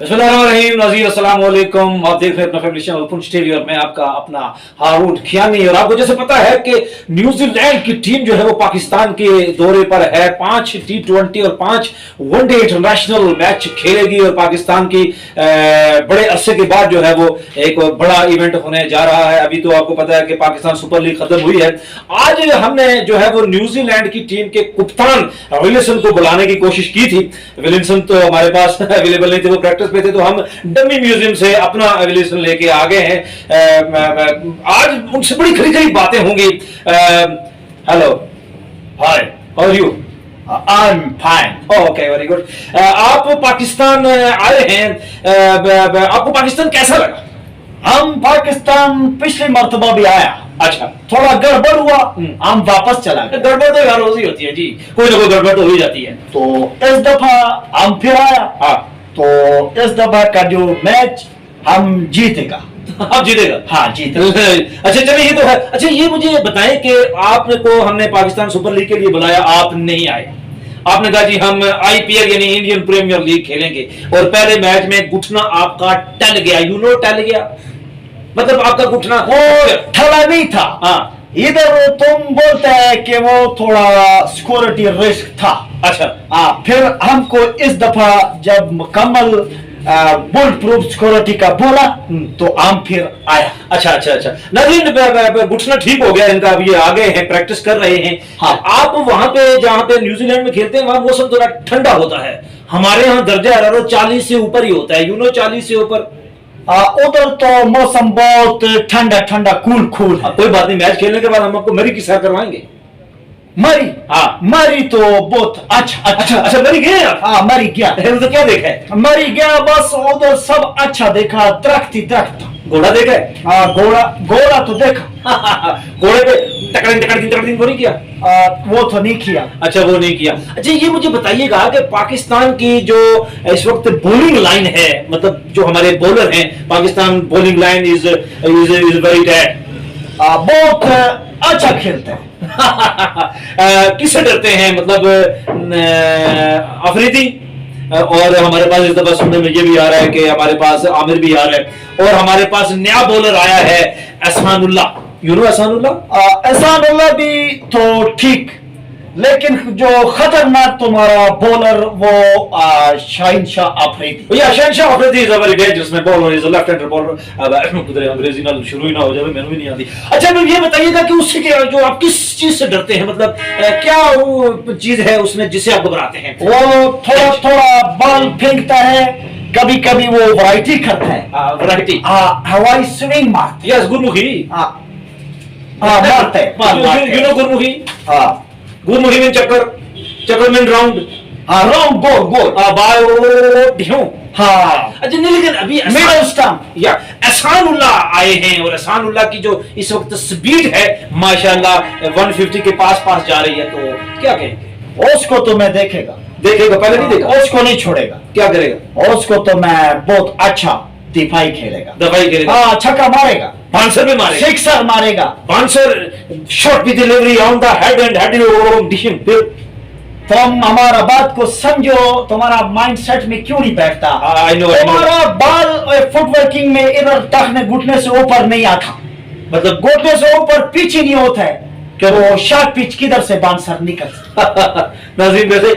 बिस्मिल्लाहिर्रहमानिर्रहीम नाज़रीन अस्सलाम वालेकुम। आप देख रहे हैं अपना फैमिली चैनल पुंछ टीवी और मैं आपका अपना हारून खियानी। और आपको जैसे पता है कि न्यूजीलैंड की टीम जो है वो पाकिस्तान के दौरे पर है। 5 T20 और 5 वनडे इंटरनेशनल मैच खेलेगी और पाकिस्तान की बड़े अरसे के बाद जो है वो एक बड़ा इवेंट होने जा रहा है। अभी तो आपको पता है कि पाकिस्तान सुपर लीग खत्म हुई है। आज हमने जो है वो न्यूजीलैंड की टीम के कप्तान विलियमसन को बुलाने की कोशिश की थी। विलियमसन तो हमारे पास अवेलेबल नहीं थे, वो प्रैक्टिस पे थे, तो हम डमी म्यूजियम से अपना विलियमसन लेके आ गए हैं। आज उनसे बड़ी खरी खरी बातें होंगी। Hello, hi, how are you? I am fine. Okay, very good. आप पाकिस्तान आए हैं, आपको पाकिस्तान कैसा लगा? हम पाकिस्तान पिछली मर्तबा भी आया, अच्छा, थोड़ा गड़बड़ हुआ, हम वापस चला गए। गड़बड़ तो हर रोज ही होती है जी, कोई ना कोई गड़बड़ तो हो ही जाती है। तो इस दफा हम फिर आया, हाँ, तो इस दफा का जो मैच हम जीतेगा। आप जीतेगा? हाँ, जीतेगा। अच्छा, चलिए, ये तो है। अच्छा, ये मुझे बताएं कि आपको हमने पाकिस्तान सुपर लीग के लिए बुलाया, आप नहीं आए। आपने कहा जी हम आईपीएल यानी इंडियन प्रीमियर लीग खेलेंगे, और पहले मैच में घुटना आपका टल गया। टल गया मतलब आपका घुटना वो ठला नहीं था। हाँ, इधर तुम बोलते हैं कि वो थोड़ा सिक्योरिटी रिस्क था। अच्छा, हाँ, फिर हमको इस दफा जब मुकम्मल बुलेट प्रूफ सिक्योरिटी का बोला तो हम फिर आया। अच्छा, अच्छा, अच्छा। नाज़रीन, घुटना ठीक हो गया इनका, अब ये आ गए हैं, प्रैक्टिस कर रहे हैं। हाँ। आप वहां पे जहां पे न्यूजीलैंड में खेलते हैं वहां मौसम थोड़ा ठंडा होता है। हमारे यहाँ दर्जा हरारत 40 से ऊपर ही होता है, 40 से ऊपर। उधर तो मौसम बहुत ठंडा ठंडा कूल कूल है। कोई बात नहीं, मैच खेलने के बाद हम आपको मरी की सैर करवाएंगे। मरी? हाँ, मरी तो बहुत अच्छा अच्छा, अच्छा, मरी गए आप? हाँ, मरी गया। तो क्या देखा है? मरी गया, बस उधर सब अच्छा देखा, दरख्त ही दरख्त था। घोड़ा देखा है? हाँ, घोड़ा तो देखा। घोड़े पे तकड़िंग नहीं किया? वो तो नहीं किया। अच्छा, वो नहीं किया। अच्छा, ये मुझे बताइएगा कि पाकिस्तान की जो इस वक्त बॉलिंग लाइन है, मतलब जो हमारे बॉलर हैं, Pakistan bowling line is very dead. बहुत अच्छा खेलते हैं। किससे डरते हैं? मतलब अफरीदी, और हमारे पास इस दफा सुनने में ये भी आ रहा है कि हमारे पास आमिर भी आ रहा है, और हमारे पास नया बॉलर आया है एहसानुल्लाह। एहसानुल्लाह भी तो ठीक, लेकिन जो खतरनाक तुम्हारा बॉलर वो Shaheen Shah Afridi. Shaheen Shah Afridi is a very dangerous bowler, is a left hander bowler. अंग्रेजी ना शुरू ही ना हो जाए, मैंने भी नहीं आती। अच्छा, तो ये बताइएगा कि उससे जो आप किस चीज से डरते हैं, मतलब क्या वो चीज है उसमें जिससे आप घबराते हैं? वो थोड़ा थोड़ा बॉल फेंकता है, कभी कभी वो वैरायटी करता है। वैरायटी? हवाई स्विंग मारते। यस, गुरमुखी। मारते गुरमुखी। हाँ, गुरमुखी में चक्कर में राउंड, राउंड गोल हाँ। अच्छा, नहीं, लेकिन अभी मिडल स्टंप या एहसानुल्लाह आए हैं, और एहसानुल्लाह की जो इस वक्त स्पीड है माशाल्लाह 150 के पास जा रही है, तो क्या कहेंगे? उसको तो मैं देखेगा, पहले नहीं देखा? उसको नहीं छोड़ेगा। क्या करेगा? उसको तो मैं बहुत अच्छा दफाई खेलेगा। हाँ, छक्का मारेगा, बाउंसर भी मारेगा, सिक्सर मारेगा, बाउंसर शॉट भी delivery on the head and dishing. तुम हमारा बात को समझो, तुम्हारा माइंड सेट में क्यों नहीं बैठता? तुम्हारा बॉल फुटवर्किंग में इधर तखने घुटने से ऊपर नहीं आता, मतलब घुटने से ऊपर पिच ही नहीं होता है कि वो शॉर्ट पिच किधर से बाउंसर निकल। नाज़रीन, वैसे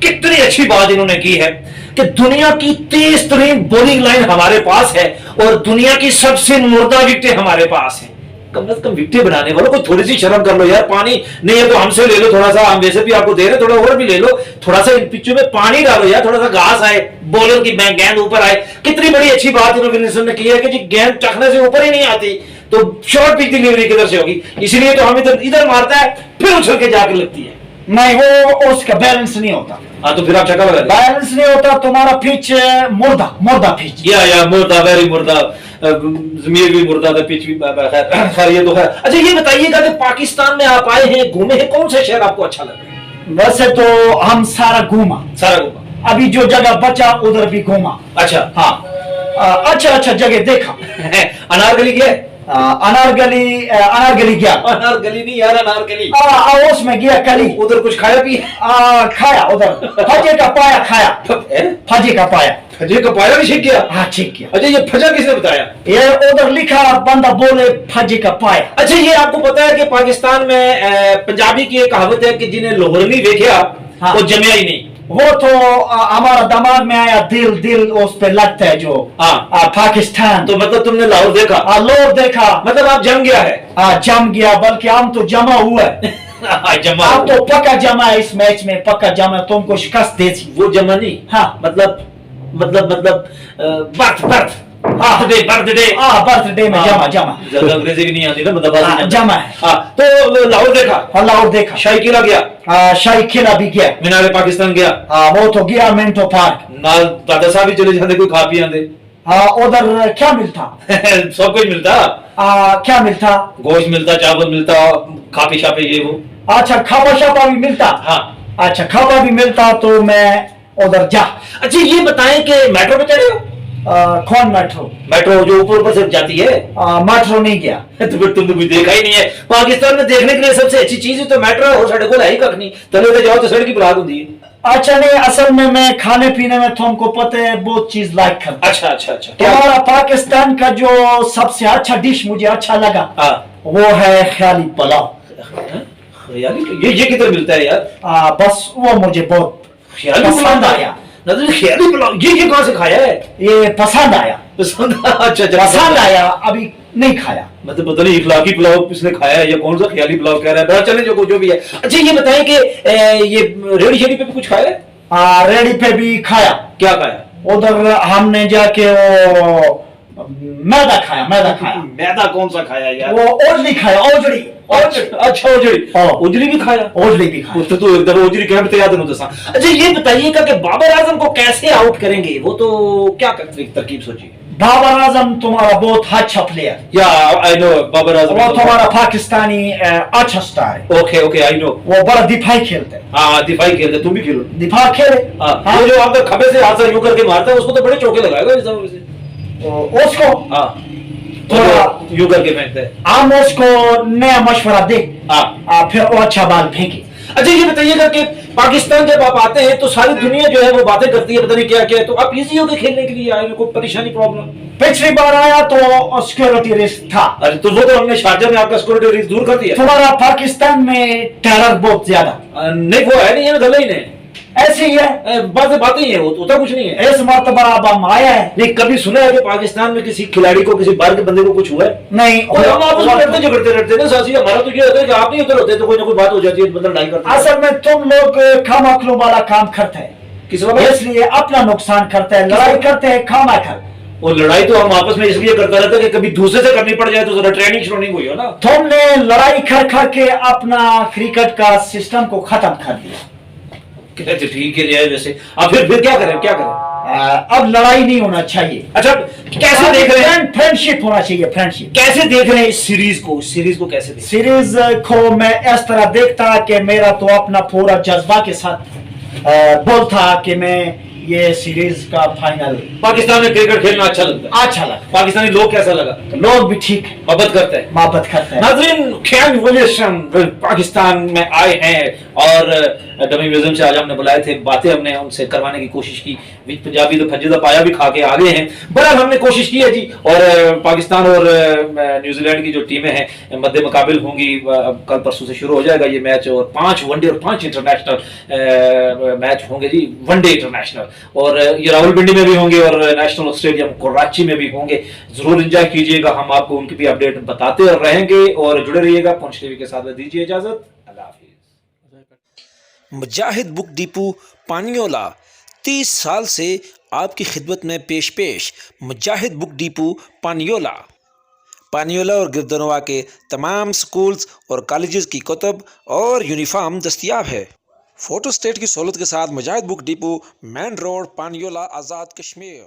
कितनी अच्छी बात इन्होंने की है कि दुनिया की तेज तरीन बॉलिंग लाइन हमारे पास है, और दुनिया की सबसे मुर्दा विकेटें हमारे पास है। कम से कम विकेटें बनाने वालों को थोड़ी सी शर्म कर लो यार। पानी नहीं है तो हमसे ले लो थोड़ा सा, हम वैसे भी आपको दे रहे हैं, थोड़ा और भी ले लो। थोड़ा सा इन पिचों में पानी डालो यार, थोड़ा सा घास आए, बॉलर की गेंद ऊपर आए। कितनी बड़ी अच्छी बात विलियमसन ने की है कि जी गेंद टखने से ऊपर ही नहीं आती, तो शॉर्ट पिच डिलीवरी किधर से होगी? इसलिए तो हम इधर मारता है, फिर उछल के जाकर लगती है। नहीं, वो उसका बैलेंस नहीं होता। हाँ, तो फिर आप चक्कर लगा बैलेंस नहीं होता, तुम्हारा पिच मुर्दा पिच। या मुर्दा, वेरी मुर्दा, जमीर भी मुर्दा था, पिच भी खैर, ये तो है। अच्छा, ये बताइएगा कि पाकिस्तान में आप आए हैं, घूमे हैं, कौन सा शहर आपको अच्छा लगा? वैसे तो हम सारा घूमा। अभी जो जगह बचा उधर भी घूमा। अच्छा, हाँ, अच्छा जगह देखा। अनारकली गया? अनारगली गया। अनारगली नहीं यार, अनारकली। उसमें गया कली। उधर कुछ खाया पिया? खाया, उधर फजे का पाया खाया। फजे का पाया फजे का पाया भी छीन गया। हाँ ठीक किया। अच्छा ये फजा किसने बताया? ये उधर लिखा बंदा बोले फजे का पाया। अच्छा ये आपको पता है कि पाकिस्तान में पंजाबी की एक कहावत है कि जिन्हें लोहर नहीं देखा हाँ। वो जमया ही नहीं। वो तो हमारा दिमाग में आया, दिल दिल उस पे लगता है जो पाकिस्तान। तो मतलब तुमने लाहौर देखा? लाहौर देखा, मतलब आप जम गया है। जम गया, बल्कि हम तो जमा हुआ है। जमा आप तो पक्का जमा है इस मैच में, पक्का जमा, तुमको शिकस्त दे दी। वो जमा नहीं, हाँ मतलब बर्थडे में जमा जमा। अंग्रेजी भी नहीं आती ना, मतलब जमा है। तो लाहौर देखा? लाहौर देखा। शाही किला गया? शाही किला भी गया। मीनार पाकिस्तान गया? वो तो गया। मिंटो पार्क नाल दादा साहब भी चले जाते, कोई खा पी आते। उधर क्या मिलता? सब कुछ मिलता। क्या मिलता? गोश्त मिलता, चावल मिलता, खापी शापे ये वो। अच्छा खापा शापा भी मिलता? हाँ। अच्छा खापा भी मिलता तो मैं उधर जा। अच्छा ये बताएं कि मेट्रो पे चढ़े हो? कौन मेट्रो? मेट्रो जो ऊपर से जाती है। मेट्रो नहीं गया। तो फिर तुमने भी देखा ही नहीं है। पाकिस्तान में देखने के लिए सबसे अच्छी चीज तो मेट्रो है, और सड़क को है ही कख नहीं। तले पे जाओ तो सड़क की बुराक होती है। अच्छा नहीं, असल में मैं खाने पीने में तुमको पता है बहुत चीज लाइक करता। अच्छा अच्छा अच्छा। हमारा पाकिस्तान का जो सबसे अच्छा डिश मुझे अच्छा लगा वो है ख्याली पुलाव। ये किधर मिलता है यार? बस वो मुझे बहुत पसंद आया। ख्याली पुलाव ये कहाँ से खाया है? ये पसंद आया। अच्छा पसंद आया, अभी नहीं खाया। मतलब पता नहीं इखलाकी पुलाव किसने खाया है या कौन सा ख्याली पुलाव कह रहा है। चले जो भी है। अच्छा ये बताएं कि ये रेडी शेडी पे भी कुछ खाया है? रेडी पे भी खाया। क्या खाया? उधर हमने जाके वो मैदा खाया। मैदा कौन सा खाया यार? वो ओजली खाया। ओजली। अच्छा ओजरी भी खाया? ओजरी भी खाया। तो एक दफा ओजरी क्या याद नहीं होता। अच्छा ये बताइएगा कि बाबर आजम को कैसे आउट करेंगे? वो तो क्या तरकीब सोची? बाबर आजम तुम्हारा बहुत अच्छा प्लेयर। या आई नो बाबर आजम। वो तुम्हारा पाकिस्तानी अच्छा स्टार है। Okay I know. वो बड़ा दिफाई खेलते हैं। हाँ दिफाई खेलते, तुम भी खेलो। दिफा खेले। हाँ जो आपका खबे से हाथ से यूं करके मारता है उसको तो बड़े चौके लगाएगा उसको। हाँ थोड़ा यूं करके फेंकते हैं। हम उसको नया मशवरा दे, फिर वो अच्छा बाल फेंके। अच्छा ये बताइएगा कि पाकिस्तान जब आप आते हैं तो सारी दुनिया जो है वो बातें करती है, पता नहीं क्या क्या है, तो आप इजी हो के खेलने के लिए आए? कोई परेशानी प्रॉब्लम? पिछली बार आया तो सिक्योरिटी रिस्क था। अरे तो वो तो हमने शारजा में आपका सिक्योरिटी रिस्क दूर कर दिया। तुम्हारा पाकिस्तान में टेरर बहुत ज्यादा नहीं, वो है नहीं है, गला ही नहीं, ऐसे ही है। बातें ही है, वो तो कुछ नहीं है। इस मरतबा अब हम आया है। नहीं कभी सुना है कि पाकिस्तान में किसी खिलाड़ी को, किसी बाहर के बंदे को कुछ हुआ है? नहीं। हम आपस में लड़ते झगड़ते रहते ना सासी। हमारा तो ये होता है कि आप नहीं उधर होते तो कोई ना कोई बात हो जाती है, मतलब लड़ाई करते। असल में तुम लोग खामाखलो वाला काम करते हैं, किस वाला? इसलिए अपना नुकसान करते हैं, लड़ाई करते हैं खामाखल। और लड़ाई तो हम आपस में इसलिए करता रहता है कि कभी दूसरे से करनी पड़ जाए तो जरा ट्रेनिंग श्रोनिंग हुई हो ना। तुमने लड़ाई कर के अपना क्रिकेट का सिस्टम को खत्म कर दिया। ठीक है वैसे अब फिर क्या करें? अब लड़ाई नहीं होना चाहिए। अच्छा कैसे देख रहे हैं? फ्रेंडशिप होना चाहिए, फ्रेंडशिप। कैसे देख रहे हैं इस सीरीज को? सीरीज को कैसे देख? सीरीज को मैं इस तरह देखता कि मेरा तो अपना पूरा जज्बा के साथ बोलता कि मैं ये सीरीज का फाइनल। पाकिस्तान में क्रिकेट खेलना अच्छा लगता है? अच्छा लगा। पाकिस्तानी लोग कैसा लगा? तो लोग भी ठीक है, मोहब्बत करते हैं। नाज़रीन ख्याल पाकिस्तान में आए हैं और डमी म्यूजियम से आज हमने बुलाए थे, बातें हमने उनसे करवाने की कोशिश की। पंजाबी तो फजीदा पाया भी खा के आ गए हैं। बहरहाल हमने कोशिश की है जी। और पाकिस्तान और न्यूजीलैंड की जो टीमें हैं मध्य मुकाबिल होंगी। कल परसों से शुरू हो जाएगा ये मैच और 5 वनडे और 5 इंटरनेशनल मैच होंगे जी। वनडे इंटरनेशनल और ये रावलपिंडी में भी होंगे और नेशनल स्टेडियम कराची में भी होंगे। जरूर एंजॉय कीजिएगा, हम आपको उनकी भी अपडेट बताते रहेंगे और जुड़े रहिएगा। पंच टीवी के साथ दीजिए इजाजत। अल्लाह हाफिज। मुजाहिद बुक डिपो पानियोला 30 साल से आपकी खिदमत में पेश मुजाहिद बुक डिपो पानियोला और गिरदनवा के तमाम स्कूल्स और कॉलेजेस की कुतुब और यूनिफॉर्म दस्तियाब है। फोटो स्टेट की सहूलत के साथ मुजाहिद book depot, main road, पानियोला, Azad Kashmir.